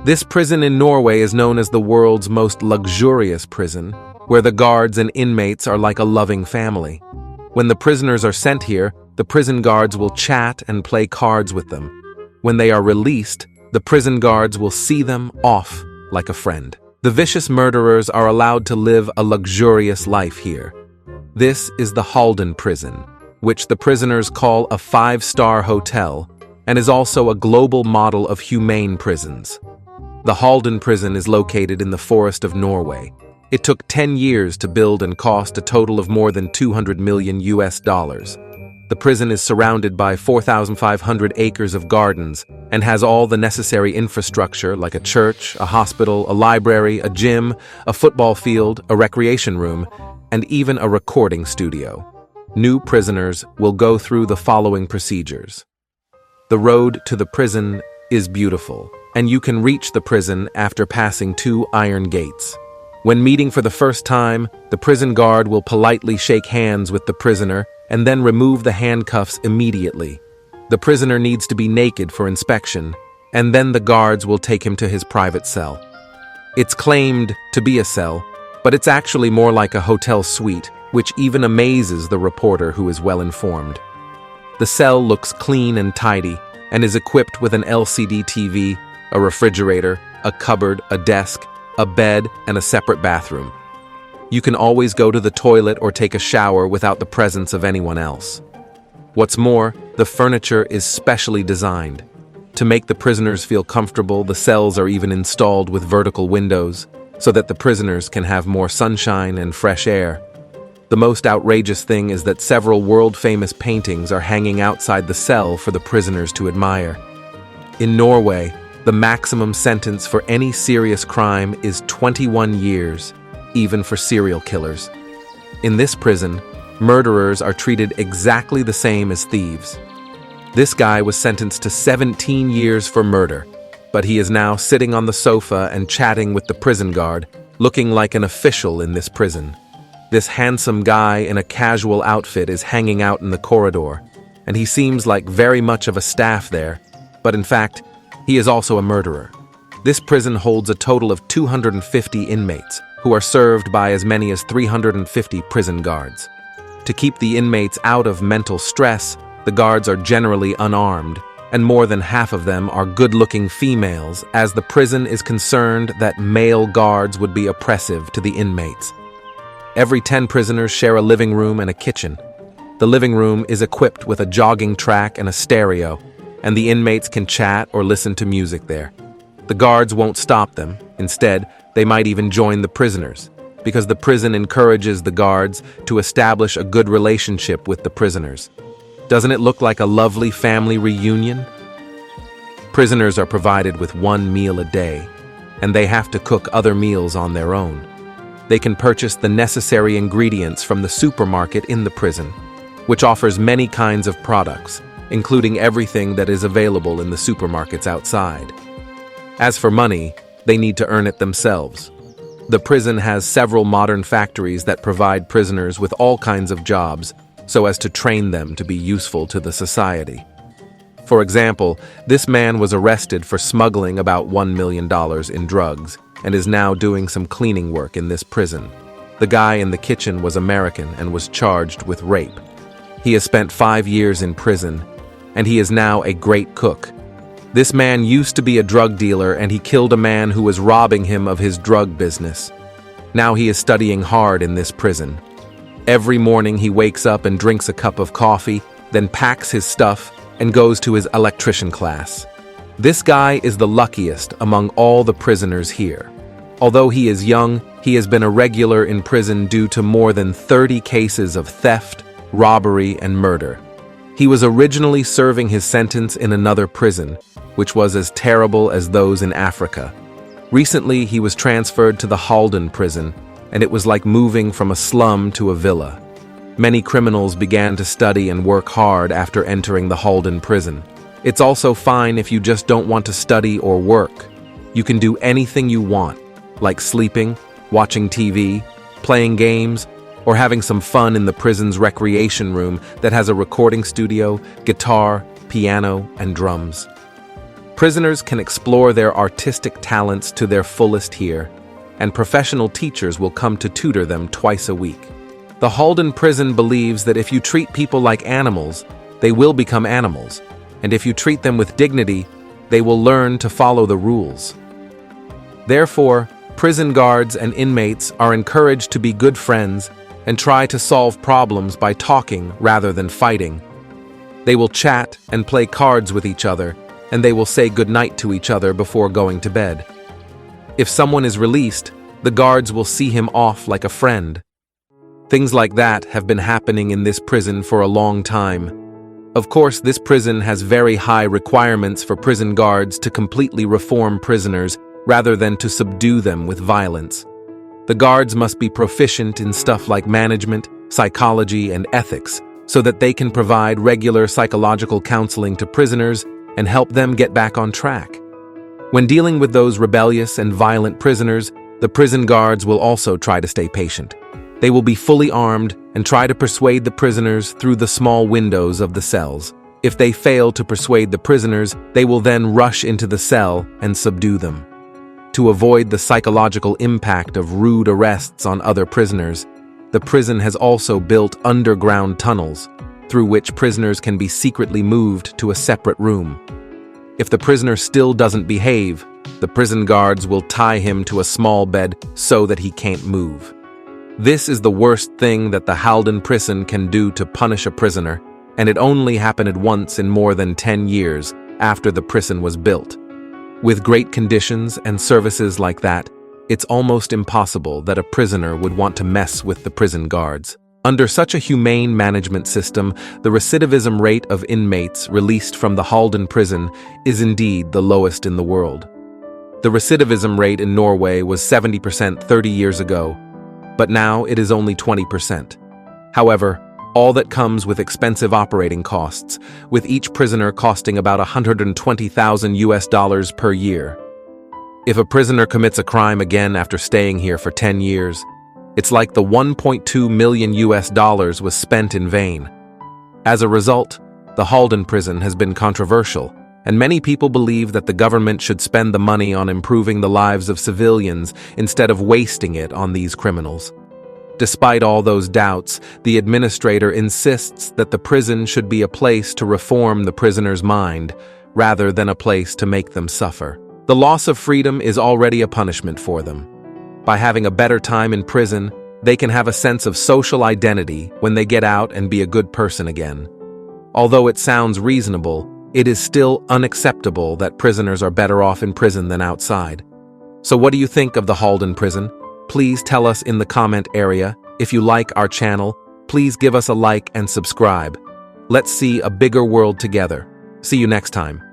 This prison in Norway is known as the world's most luxurious prison, where the guards and inmates are like a loving family. When the prisoners are sent here, the prison guards will chat and play cards with them. When they are released, the prison guards will see them off like a friend. The vicious murderers are allowed to live a luxurious life here. This is the Halden Prison, which the prisoners call a 5-star hotel, and is also a global model of humane prisons. The Halden Prison is located in the forest of Norway. It took 10 years to build and cost a total of more than $200 million. The prison is surrounded by 4,500 acres of gardens and has all the necessary infrastructure like a church, a hospital, a library, a gym, a football field, a recreation room, and even a recording studio. New prisoners will go through the following procedures. The road to the prison is beautiful, and you can reach the prison after passing 2 iron gates. When meeting for the first time, the prison guard will politely shake hands with the prisoner and then remove the handcuffs immediately. The prisoner needs to be naked for inspection, and then the guards will take him to his private cell. It's claimed to be a cell, but it's actually more like a hotel suite, which even amazes the reporter who is well informed. The cell looks clean and tidy, and is equipped with an LCD TV, a refrigerator, a cupboard, a desk, a bed, and a separate bathroom. You can always go to the toilet or take a shower without the presence of anyone else. What's more, the furniture is specially designed. To make the prisoners feel comfortable, the cells are even installed with vertical windows, so that the prisoners can have more sunshine and fresh air. The most outrageous thing is that several world-famous paintings are hanging outside the cell for the prisoners to admire. In Norway, the maximum sentence for any serious crime is 21 years, even for serial killers. In this prison, murderers are treated exactly the same as thieves. This guy was sentenced to 17 years for murder, but he is now sitting on the sofa and chatting with the prison guard, looking like an official in this prison. This handsome guy in a casual outfit is hanging out in the corridor, and he seems like very much of a staff there, but in fact, he is also a murderer. This prison holds a total of 250 inmates, who are served by as many as 350 prison guards. To keep the inmates out of mental stress, the guards are generally unarmed, and more than half of them are good-looking females, as the prison is concerned that male guards would be oppressive to the inmates. Every 10 prisoners share a living room and a kitchen. The living room is equipped with a jogging track and a stereo, and the inmates can chat or listen to music there. The guards won't stop them. Instead, they might even join the prisoners, because the prison encourages the guards to establish a good relationship with the prisoners. Doesn't it look like a lovely family reunion? Prisoners are provided with 1 meal a day, and they have to cook other meals on their own. They can purchase the necessary ingredients from the supermarket in the prison, which offers many kinds of products, including everything that is available in the supermarkets outside. As for money, they need to earn it themselves. The prison has several modern factories that provide prisoners with all kinds of jobs so as to train them to be useful to the society. For example, this man was arrested for smuggling about $1 million in drugs and is now doing some cleaning work in this prison. The guy in the kitchen was American and was charged with rape. He has spent 5 years in prison, and he is now a great cook. This man used to be a drug dealer, and he killed a man who was robbing him of his drug business. Now he is studying hard in this prison. Every morning he wakes up and drinks a cup of coffee, then packs his stuff and goes to his electrician class. This guy is the luckiest among all the prisoners here. Although he is young, he has been a regular in prison due to more than 30 cases of theft, robbery, and murder. He was originally serving his sentence in another prison, which was as terrible as those in Africa. Recently, he was transferred to the Halden Prison, and it was like moving from a slum to a villa. Many criminals began to study and work hard after entering the Halden Prison. It's also fine if you just don't want to study or work. You can do anything you want, like sleeping, watching TV, playing games, or having some fun in the prison's recreation room that has a recording studio, guitar, piano, and drums. Prisoners can explore their artistic talents to their fullest here, and professional teachers will come to tutor them twice a week. The Halden Prison believes that if you treat people like animals, they will become animals, and if you treat them with dignity, they will learn to follow the rules. Therefore, prison guards and inmates are encouraged to be good friends and try to solve problems by talking rather than fighting. They will chat and play cards with each other, and they will say goodnight to each other before going to bed. If someone is released, the guards will see him off like a friend. Things like that have been happening in this prison for a long time. Of course, this prison has very high requirements for prison guards to completely reform prisoners rather than to subdue them with violence. The guards must be proficient in stuff like management, psychology, and ethics, so that they can provide regular psychological counseling to prisoners and help them get back on track. When dealing with those rebellious and violent prisoners, the prison guards will also try to stay patient. They will be fully armed and try to persuade the prisoners through the small windows of the cells. If they fail to persuade the prisoners, they will then rush into the cell and subdue them. To avoid the psychological impact of rude arrests on other prisoners, the prison has also built underground tunnels through which prisoners can be secretly moved to a separate room. If the prisoner still doesn't behave, the prison guards will tie him to a small bed so that he can't move. This is the worst thing that the Halden Prison can do to punish a prisoner, and it only happened once in more than 10 years after the prison was built. With great conditions and services like that, it's almost impossible that a prisoner would want to mess with the prison guards. Under such a humane management system, the recidivism rate of inmates released from the Halden Prison is indeed the lowest in the world. The recidivism rate in Norway was 70% 30 years ago, but now it is only 20%. However, all that comes with expensive operating costs, with each prisoner costing about $120,000 per year. If a prisoner commits a crime again after staying here for 10 years, it's like the $1.2 million was spent in vain. As a result, the Halden Prison has been controversial, and many people believe that the government should spend the money on improving the lives of civilians instead of wasting it on these criminals. Despite all those doubts, the administrator insists that the prison should be a place to reform the prisoner's mind, rather than a place to make them suffer. The loss of freedom is already a punishment for them. By having a better time in prison, they can have a sense of social identity when they get out and be a good person again. Although it sounds reasonable, it is still unacceptable that prisoners are better off in prison than outside. So what do you think of the Halden Prison? Please tell us in the comment area. If you like our channel, please give us a like and subscribe. Let's see a bigger world together. See you next time.